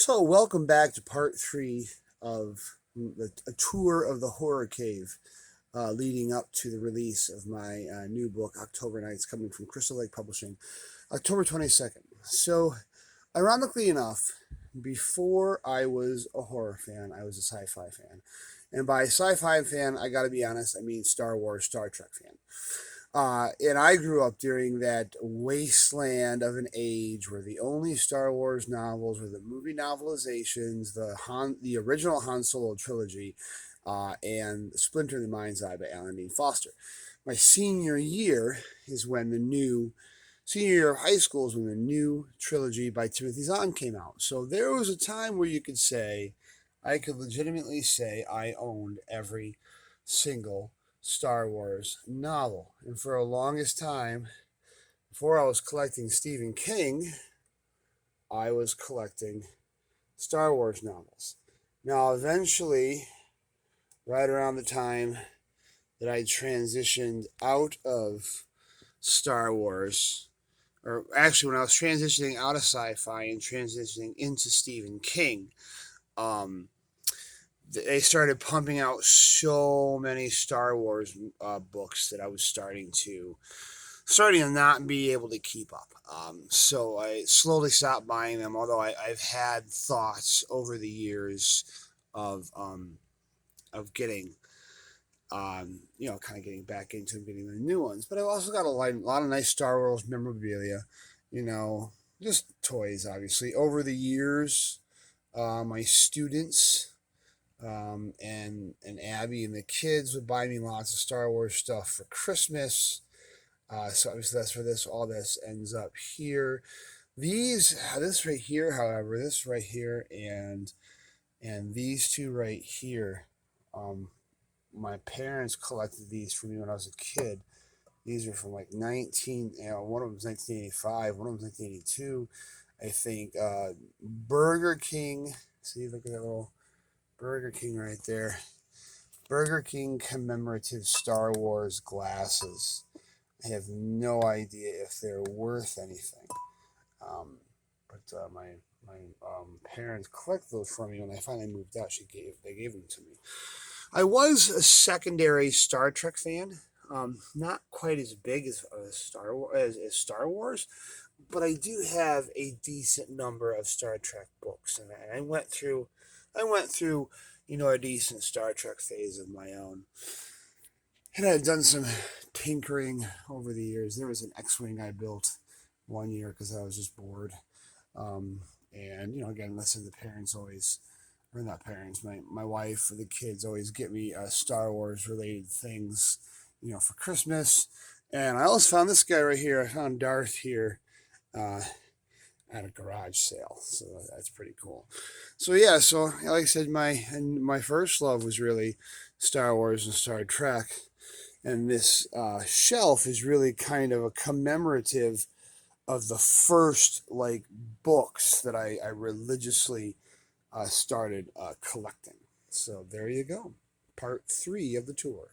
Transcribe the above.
So, welcome back to part three of a tour of the horror cave leading up to the release of my new book, October Nights, coming from Crystal Lake Publishing, October 22nd. So, ironically enough, before I was a horror fan, I was a sci fi fan. And by sci fi fan, I gotta be honest, I mean Star Wars, Star Trek fan. And I grew up during that wasteland of an age where the only Star Wars novels were the movie novelizations, the original Han Solo trilogy, and Splinter in the Mind's Eye by Alan Dean Foster. My senior year is when the new Senior year of high school is when the new trilogy by Timothy Zahn came out. So there was a time where I could legitimately say I owned every single Star Wars novel. And for the longest time, before I was collecting Stephen King, I was collecting Star Wars novels. Now, eventually, right around the time that I transitioned out of Star Wars, or actually when I was transitioning out of sci-fi and transitioning into Stephen King, um, they started pumping out so many Star Wars books that I was starting to not be able to keep up. So I slowly stopped buying them. Although I've had thoughts over the years of getting kind of getting back into getting the new ones. But I've also got a lot of nice Star Wars memorabilia, you know, just toys, obviously. Over the years, my students and Abby and the kids would buy me lots of Star Wars stuff for Christmas. So obviously that's where all this ends up here. This right here, however, this right here and these two right here, um, my parents collected these for me when I was a kid. These are from like one of them was 1985, one of them was 1982, I think. Burger King. See, look at that little Burger King right there. Burger King commemorative Star Wars glasses. I have no idea if they're worth anything. Um, but my parents collected those for me when I finally moved out. They gave them to me. I was a secondary Star Trek fan. Not quite as big as as Star Wars, but I do have a decent number of Star Trek books, and I went through, a decent Star Trek phase of my own. And I've done some tinkering over the years. There was an X-wing I built one year because I was just bored. Um, and again, listen, the parents always, or not parents, my wife or the kids always get me Star Wars related things, for Christmas. And I also found this guy right here. I found Darth here. Uh, at a garage sale, so that's pretty cool. So yeah, so like I said, my first love was really Star Wars and Star Trek, and this shelf is really kind of a commemorative of the first like books that I religiously started collecting. So there you go, part three of the tour.